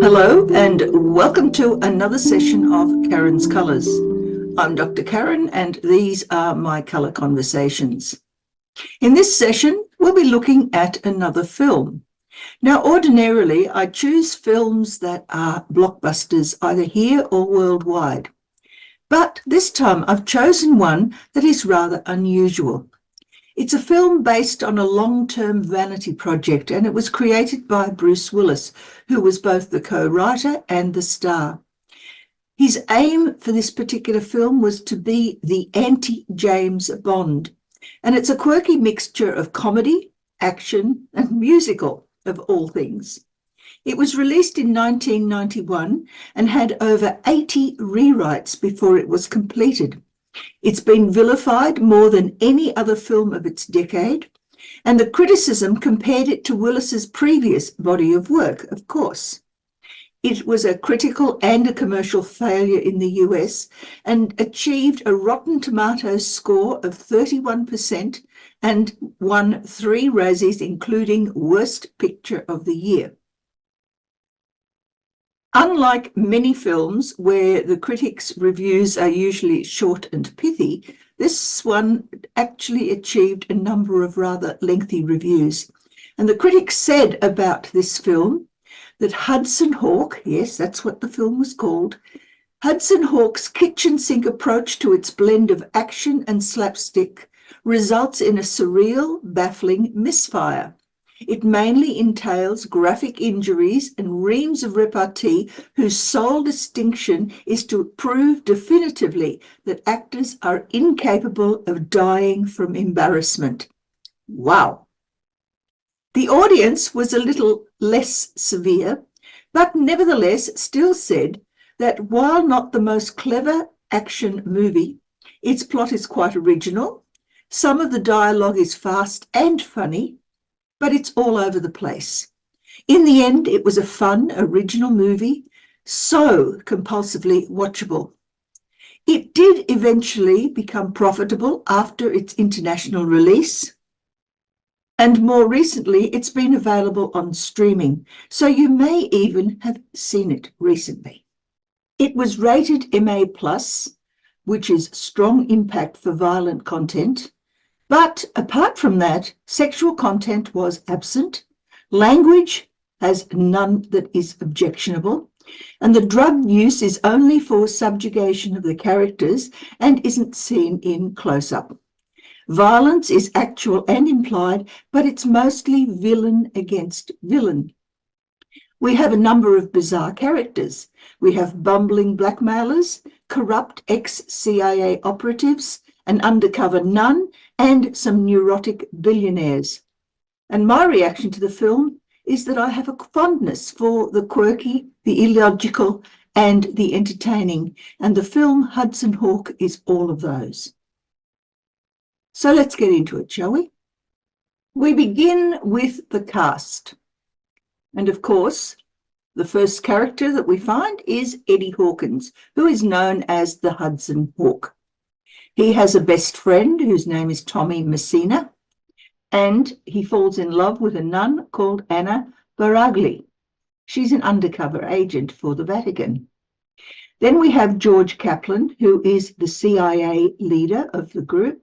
Hello and welcome to another session of Karen's Colours. I'm Dr. Karen and these are my colour conversations. In this session, we'll be looking at another film. Now, ordinarily, I choose films that are blockbusters either here or worldwide. But this time I've chosen one that is rather unusual. It's a film based on a long-term vanity project, and it was created by Bruce Willis, who was both the co-writer and the star. His aim for this particular film was to be the anti-James Bond, and it's a quirky mixture of comedy, action, and musical, of all things. It was released in 1991 and had over 80 rewrites before it was completed. It's been vilified more than any other film of its decade, and the criticism compared it to Willis's previous body of work, of course. It was a critical and a commercial failure in the US and achieved a Rotten Tomatoes score of 31% and won 3 Razzies, including Worst Picture of the Year. Unlike many films where the critics' reviews are usually short and pithy, this one actually achieved a number of rather lengthy reviews. And the critics said about this film that Hudson Hawk, yes, that's what the film was called, Hudson Hawk's kitchen sink approach to its blend of action and slapstick results in a surreal, baffling misfire. It mainly entails graphic injuries and reams of repartee whose sole distinction is to prove definitively that actors are incapable of dying from embarrassment. Wow. The audience was a little less severe, but nevertheless still said that while not the most clever action movie, its plot is quite original. Some of the dialogue is fast and funny, but it's all over the place. In the end, it was a fun, original movie, so compulsively watchable. It did eventually become profitable after its international release, and more recently, it's been available on streaming, so you may even have seen it recently. It was rated MA+, which is strong impact for violent content. But apart from that, sexual content was absent, language has none that is objectionable, and the drug use is only for subjugation of the characters and isn't seen in close-up. Violence is actual and implied, but it's mostly villain against villain. We have a number of bizarre characters. We have bumbling blackmailers, corrupt ex-CIA operatives, an undercover nun, and some neurotic billionaires. And my reaction to the film is that I have a fondness for the quirky, the illogical, and the entertaining, and the film Hudson Hawk is all of those. So let's get into it, shall we? We begin with the cast. And of course, the first character that we find is Eddie Hawkins, who is known as the Hudson Hawk. He has a best friend whose name is Tommy Messina, and he falls in love with a nun called Anna Baragli. She's an undercover agent for the Vatican. Then we have George Kaplan, who is the CIA leader of the group.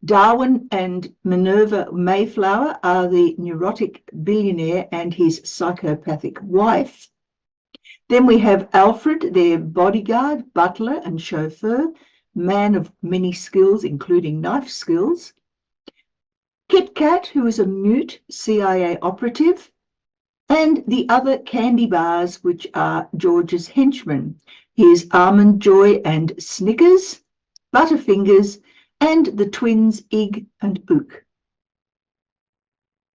Darwin and Minerva Mayflower are the neurotic billionaire and his psychopathic wife. Then we have Alfred, their bodyguard, butler, and chauffeur, man of many skills, including knife skills. Kit Kat, who is a mute CIA operative, and the other candy bars, which are George's henchmen. Here's Almond Joy and Snickers, Butterfingers, and the twins Ig and Ook.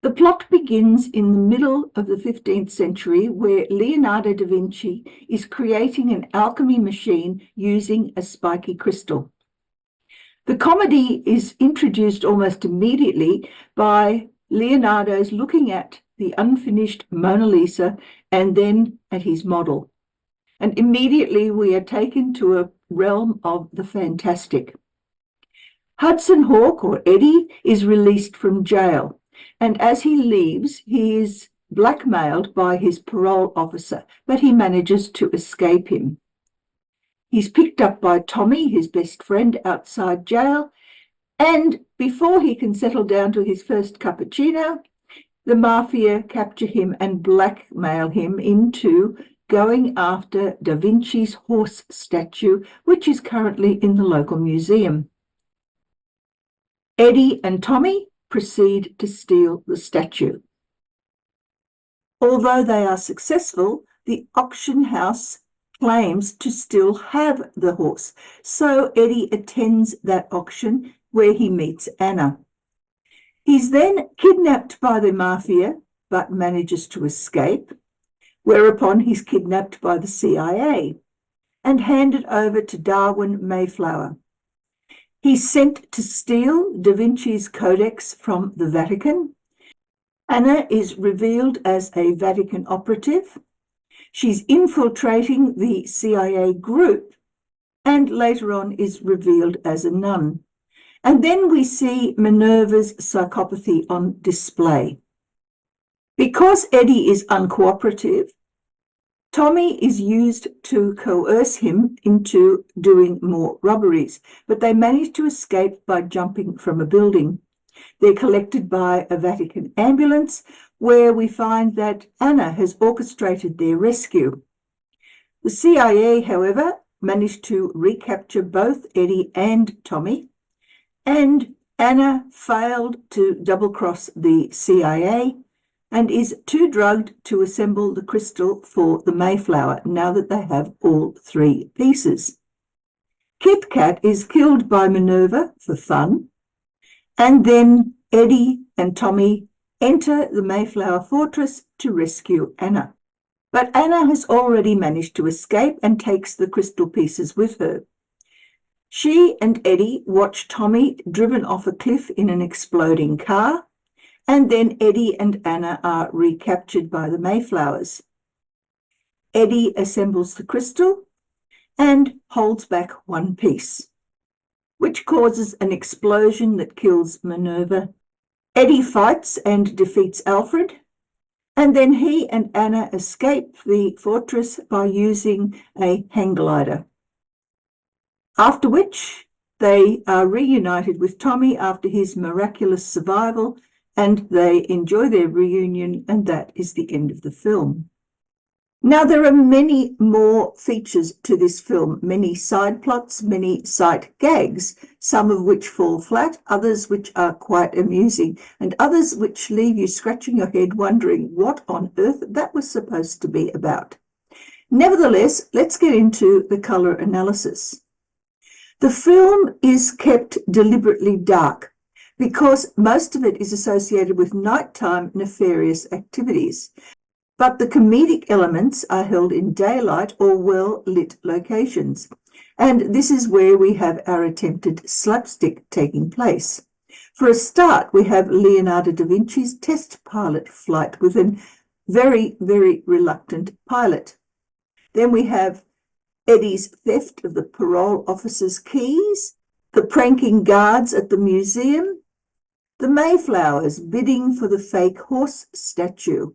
The plot begins in the middle of the 15th century, where Leonardo da Vinci is creating an alchemy machine using a spiky crystal. The comedy is introduced almost immediately by Leonardo's looking at the unfinished Mona Lisa and then at his model. And immediately we are taken to a realm of the fantastic. Hudson Hawk, or Eddie, is released from jail. And as he leaves, he is blackmailed by his parole officer, but he manages to escape him. He's picked up by Tommy, his best friend, outside jail, and before he can settle down to his first cappuccino, the mafia capture him and blackmail him into going after Da Vinci's horse statue, which is currently in the local museum. Eddie and Tommy proceed to steal the statue. Although they are successful, the auction house claims to still have the horse, so Eddie attends that auction where he meets Anna. He's then kidnapped by the mafia, but manages to escape, whereupon he's kidnapped by the CIA and handed over to Darwin Mayflower. He's sent to steal Da Vinci's Codex from the Vatican. Anna is revealed as a Vatican operative. She's infiltrating the CIA group and later on is revealed as a nun. And then we see Minerva's psychopathy on display. Because Eddie is uncooperative, Tommy is used to coerce him into doing more robberies, but they manage to escape by jumping from a building. They're collected by a Vatican ambulance, where we find that Anna has orchestrated their rescue. The CIA, however, managed to recapture both Eddie and Tommy, and Anna failed to double-cross the CIA and is too drugged to assemble the crystal for the Mayflower now that they have all three pieces. Kit Kat is killed by Minerva for fun, and then Eddie and Tommy enter the Mayflower fortress to rescue Anna. But Anna has already managed to escape and takes the crystal pieces with her. She and Eddie watch Tommy driven off a cliff in an exploding car, and then Eddie and Anna are recaptured by the Mayflowers. Eddie assembles the crystal and holds back one piece, which causes an explosion that kills Minerva. Eddie fights and defeats Alfred, and then he and Anna escape the fortress by using a hang glider. After which, they are reunited with Tommy after his miraculous survival, and they enjoy their reunion, and that is the end of the film. Now, there are many more features to this film, many side plots, many sight gags, some of which fall flat, others which are quite amusing, and others which leave you scratching your head wondering what on earth that was supposed to be about. Nevertheless, let's get into the colour analysis. The film is kept deliberately dark because most of it is associated with nighttime nefarious activities. But the comedic elements are held in daylight or well-lit locations. And this is where we have our attempted slapstick taking place. For a start, we have Leonardo da Vinci's test pilot flight with a very, very reluctant pilot. Then we have Eddie's theft of the parole officer's keys, the pranking guards at the museum, the Mayflowers bidding for the fake horse statue,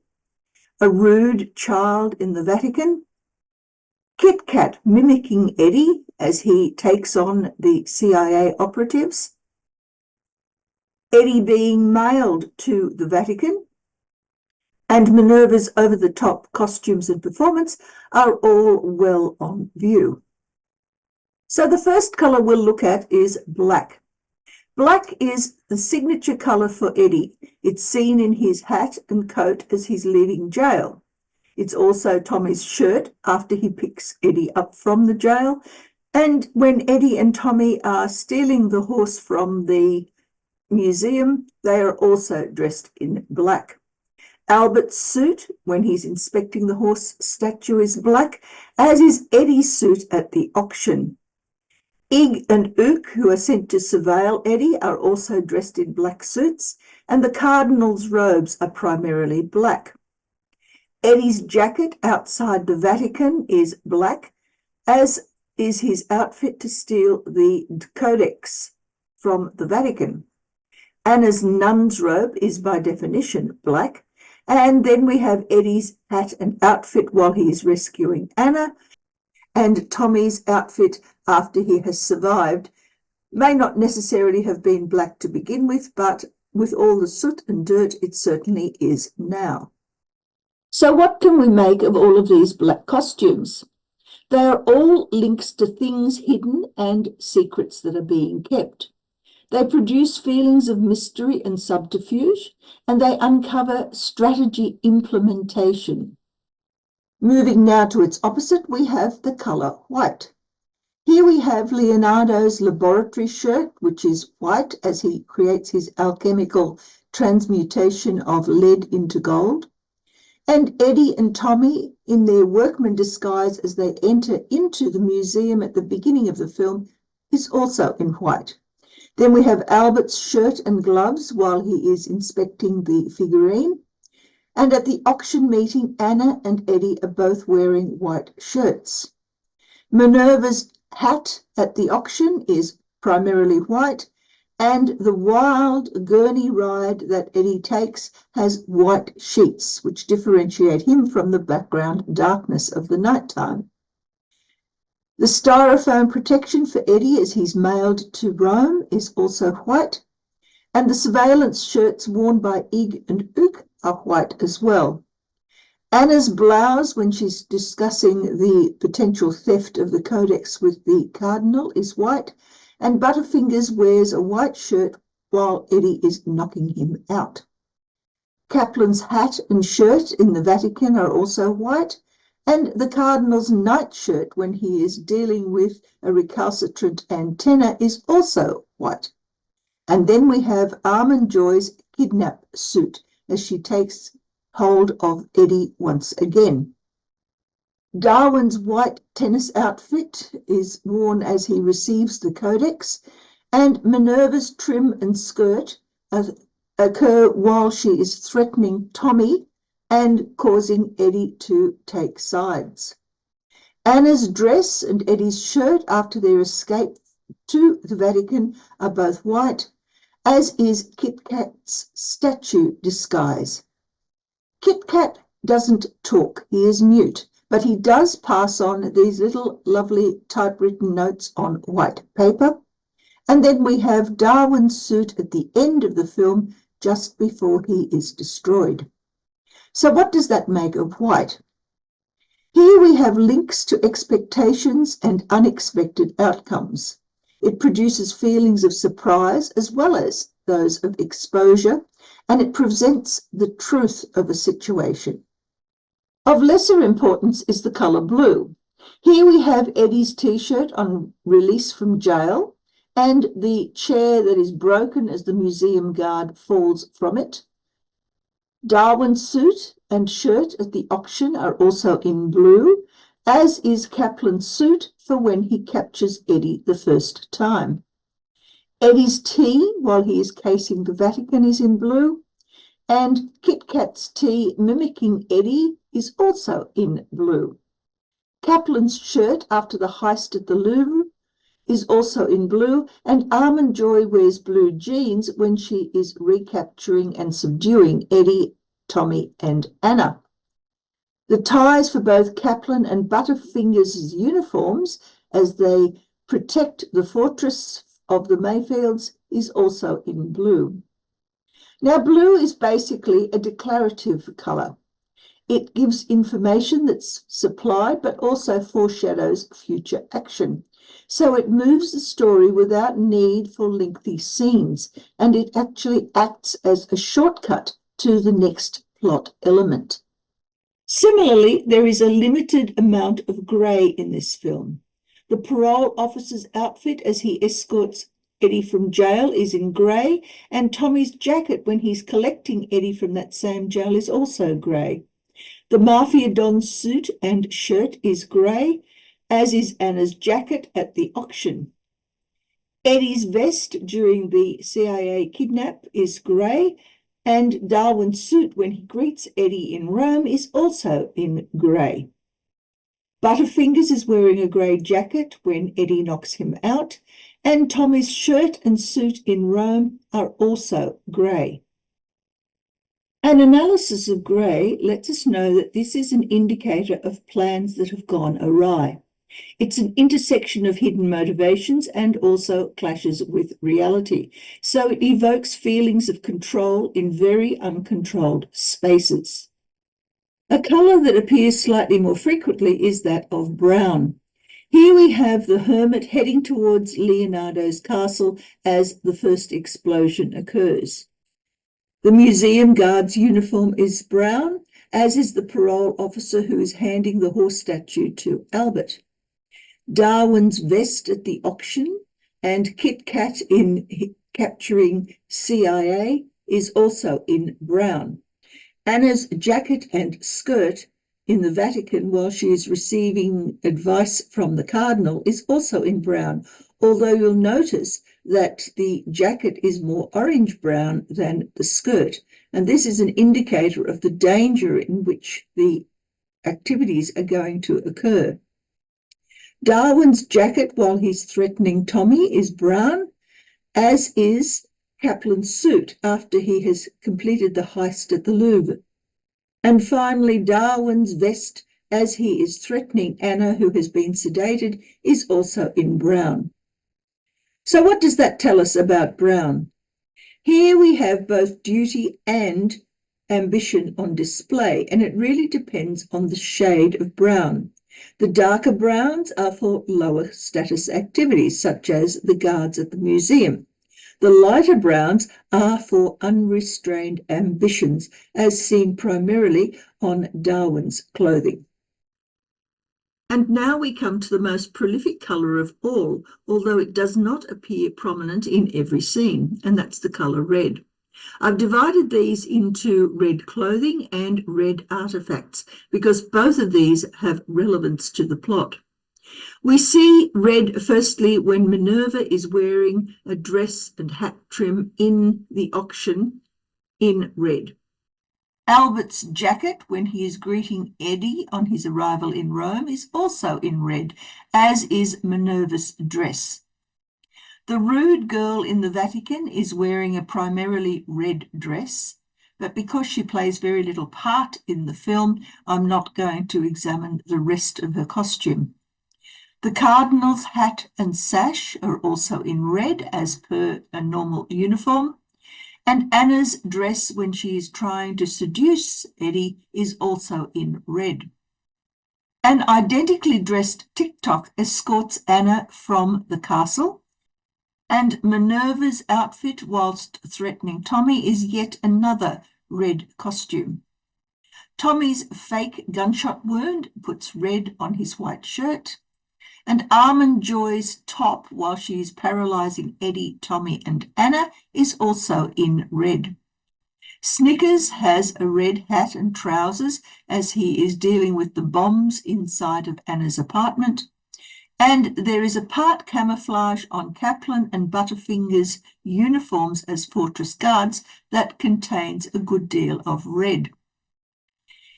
a rude child in the Vatican, Kit Kat mimicking Eddie as he takes on the CIA operatives, Eddie being mailed to the Vatican, and Minerva's over-the-top costumes and performance are all well on view. So the first colour we'll look at is black. Black is the signature colour for Eddie. It's seen in his hat and coat as he's leaving jail. It's also Tommy's shirt after he picks Eddie up from the jail. And when Eddie and Tommy are stealing the horse from the museum, they are also dressed in black. Albert's suit, when he's inspecting the horse statue, is black, as is Eddie's suit at the auction. Ig and Ook, who are sent to surveil Eddie, are also dressed in black suits, and the cardinal's robes are primarily black. Eddie's jacket outside the Vatican is black, as is his outfit to steal the Codex from the Vatican. Anna's nun's robe is by definition black, And then we have Eddie's hat and outfit while he is rescuing Anna, and Tommy's outfit after he has survived may not necessarily have been black to begin with, but with all the soot and dirt, it certainly is now. So what can we make of all of these black costumes? They are all links to things hidden and secrets that are being kept. They produce feelings of mystery and subterfuge, and they uncover strategy implementation. Moving now to its opposite, we have the colour white. Here we have Leonardo's laboratory shirt, which is white as he creates his alchemical transmutation of lead into gold. And Eddie and Tommy in their workman disguise as they enter into the museum at the beginning of the film is also in white. Then we have Albert's shirt and gloves while he is inspecting the figurine. And at the auction meeting, Anna and Eddie are both wearing white shirts. Minerva's hat at the auction is primarily white, and the wild gurney ride that Eddie takes has white sheets, which differentiate him from the background darkness of the nighttime. The styrofoam protection for Eddie as he's mailed to Rome is also white, and the surveillance shirts worn by Ig and Ook are white as well. Anna's blouse, when she's discussing the potential theft of the codex with the cardinal, is white, and Butterfingers wears a white shirt while Eddie is knocking him out. Kaplan's hat and shirt in the Vatican are also white, and the cardinal's nightshirt when he is dealing with a recalcitrant antenna is also white. And then we have Armand Joy's kidnap suit as she takes hold of Eddie once again. Darwin's white tennis outfit is worn as he receives the codex, and Minerva's trim and skirt occur while she is threatening Tommy and causing Eddie to take sides. Anna's dress and Eddie's shirt after their escape to the Vatican are both white, as is Kit Kat's statue disguise. Kit Kat doesn't talk, he is mute, but he does pass on these little lovely typewritten notes on white paper. And then we have Darwin's suit at the end of the film just before he is destroyed. So what does that make of white? Here we have links to expectations and unexpected outcomes. It produces feelings of surprise as well as those of exposure, and it presents the truth of a situation. Of lesser importance is the colour blue. Here we have Eddie's t-shirt on release from jail and the chair that is broken as the museum guard falls from it. Darwin's suit and shirt at the auction are also in blue, as is Kaplan's suit for when he captures Eddie the first time. Eddie's tea while he is casing the Vatican is in blue, and Kit Kat's tea mimicking Eddie is also in blue. Kaplan's shirt after the heist at the Louvre is also in blue, and Armand Joy wears blue jeans when she is recapturing and subduing Eddie, Tommy, and Anna. The ties for both Kaplan and Butterfingers' uniforms as they protect the fortress of the Mayfields is also in blue. Now, blue is basically a declarative colour. It gives information that's supplied but also foreshadows future action. So it moves the story without need for lengthy scenes, and it actually acts as a shortcut to the next plot element. Similarly, there is a limited amount of grey in this film. The parole officer's outfit as he escorts Eddie from jail is in grey, and Tommy's jacket when he's collecting Eddie from that same jail is also grey. The Mafia Don's suit and shirt is grey, as is Anna's jacket at the auction. Eddie's vest during the CIA kidnap is grey, and Darwin's suit when he greets Eddie in Rome is also in grey. Butterfingers is wearing a grey jacket when Eddie knocks him out, and Tommy's shirt and suit in Rome are also grey. An analysis of grey lets us know that this is an indicator of plans that have gone awry. It's an intersection of hidden motivations and also clashes with reality. So it evokes feelings of control in very uncontrolled spaces. A colour that appears slightly more frequently is that of brown. Here we have the hermit heading towards Leonardo's castle as the first explosion occurs. The museum guard's uniform is brown, as is the parole officer who is handing the horse statue to Albert. Darwin's vest at the auction and Kit Kat in capturing CIA is also in brown. Anna's jacket and skirt in the Vatican while she is receiving advice from the Cardinal is also in brown, although you'll notice that the jacket is more orange-brown than the skirt, and this is an indicator of the danger in which the activities are going to occur. Darwin's jacket while he's threatening Tommy is brown, as is Kaplan's suit after he has completed the heist at the Louvre. And finally, Darwin's vest as he is threatening Anna, who has been sedated, is also in brown. So what does that tell us about brown? Here we have both duty and ambition on display, and it really depends on the shade of brown. The darker browns are for lower status activities, such as the guards at the museum. The lighter browns are for unrestrained ambitions, as seen primarily on Darwin's clothing. And now we come to the most prolific colour of all, although it does not appear prominent in every scene, and that's the colour red. I've divided these into red clothing and red artefacts because both of these have relevance to the plot. We see red firstly when Minerva is wearing a dress and hat trim in the auction in red. Albert's jacket when he is greeting Eddie on his arrival in Rome is also in red, as is Minerva's dress. The rude girl in the Vatican is wearing a primarily red dress, but because she plays very little part in the film, I'm not going to examine the rest of her costume. The Cardinal's hat and sash are also in red as per a normal uniform, and Anna's dress when she is trying to seduce Eddie is also in red. An identically dressed TikTok escorts Anna from the castle, and Minerva's outfit whilst threatening Tommy is yet another red costume. Tommy's fake gunshot wound puts red on his white shirt, and Almond Joy's top while she is paralysing Eddie, Tommy and Anna is also in red. Snickers has a red hat and trousers as he is dealing with the bombs inside of Anna's apartment, and there is a part camouflage on Kaplan and Butterfinger's uniforms as fortress guards that contains a good deal of red.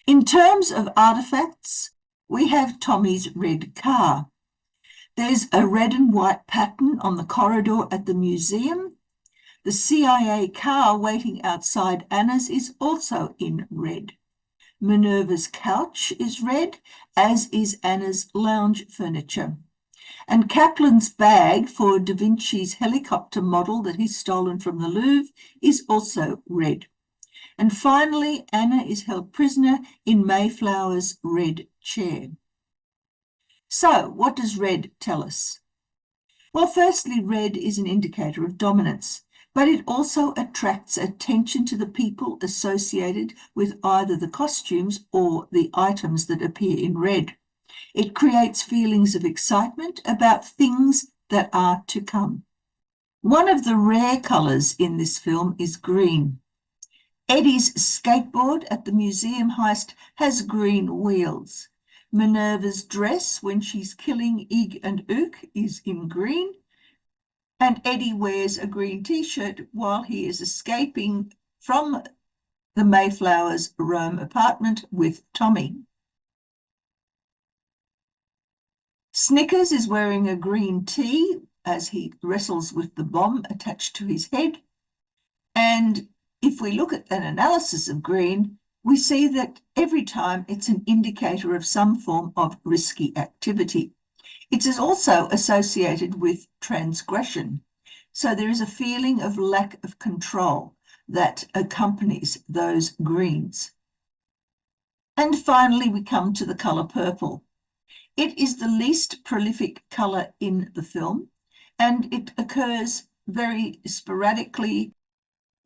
In terms of artefacts, we have Tommy's red car. There's a red and white pattern on the corridor at the museum. The CIA car waiting outside Anna's is also in red. Minerva's couch is red, as is Anna's lounge furniture. And Kaplan's bag for Da Vinci's helicopter model that he's stolen from the Louvre is also red. And finally, Anna is held prisoner in Mayflower's red chair. So, what does red tell us? Well, firstly, red is an indicator of dominance, but it also attracts attention to the people associated with either the costumes or the items that appear in red. It creates feelings of excitement about things that are to come. One of the rare colours in this film is green. Eddie's skateboard at the museum heist has green wheels. Minerva's dress when she's killing Ig and Ook is in green, and Eddie wears a green t-shirt while he is escaping from the Mayflower's Rome apartment with Tommy. Snickers is wearing a green tee as he wrestles with the bomb attached to his head, and If we look at an analysis of green, we see that every time it's an indicator of some form of risky activity. It is also associated with transgression. So there is a feeling of lack of control that accompanies those greens. And finally, we come to the colour purple. It is the least prolific colour in the film, and it occurs very sporadically.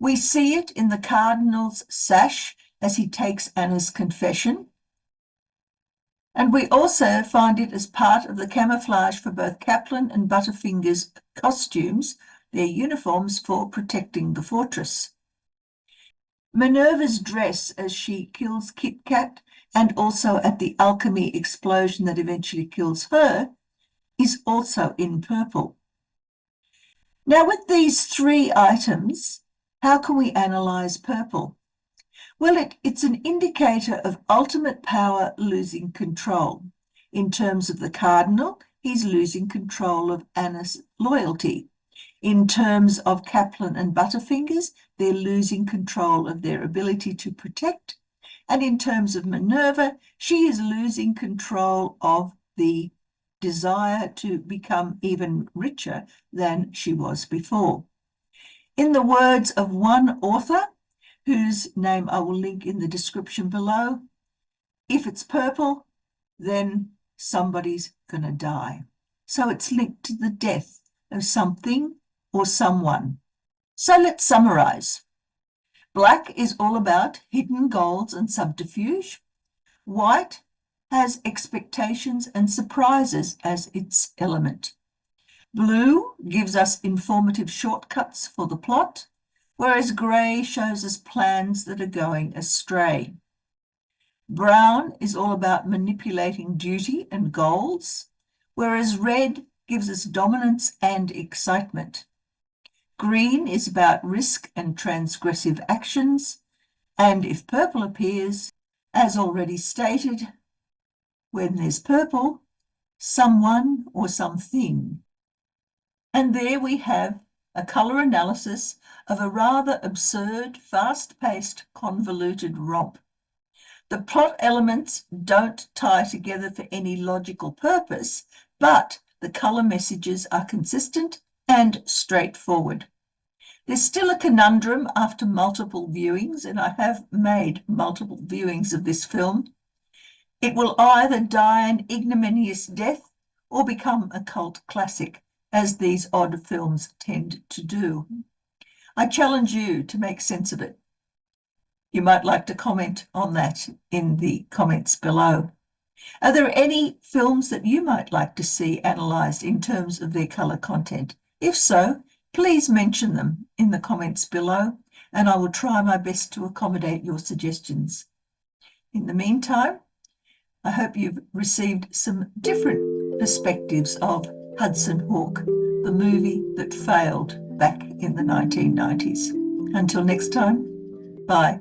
We see it in the cardinal's sash as he takes Anna's confession. And we also find it as part of the camouflage for both Kaplan and Butterfinger's costumes, their uniforms for protecting the fortress. Minerva's dress as she kills Kit Kat and also at the alchemy explosion that eventually kills her is also in purple. Now, with these three items, how can we analyse purple? Well, it's an indicator of ultimate power losing control. In terms of the cardinal, he's losing control of Anna's loyalty. In terms of Kaplan and Butterfingers, they're losing control of their ability to protect. And in terms of Minerva, she is losing control of the desire to become even richer than she was before. In the words of one author, whose name I will link in the description below, if it's purple, then somebody's going to die. So it's linked to the death of something or someone. So let's summarize. Black is all about hidden goals and subterfuge. White has expectations and surprises as its element. Blue gives us informative shortcuts for the plot, whereas grey shows us plans that are going astray. Brown is all about manipulating duty and goals, whereas red gives us dominance and excitement. Green is about risk and transgressive actions, and if purple appears, as already stated, when there's purple, someone or something. And there we have a colour analysis of a rather absurd, fast-paced, convoluted romp. The plot elements don't tie together for any logical purpose, but the colour messages are consistent and straightforward. There's still a conundrum after multiple viewings, and I have made multiple viewings of this film. It will either die an ignominious death or become a cult classic, as these odd films tend to do. I challenge you to make sense of it. You might like to comment on that in the comments below. Are there any films that you might like to see analysed in terms of their colour content? If so, please mention them in the comments below, and I will try my best to accommodate your suggestions. In the meantime, I hope you've received some different perspectives of Hudson Hawk, the movie that failed back in the 1990s. Until next time, bye.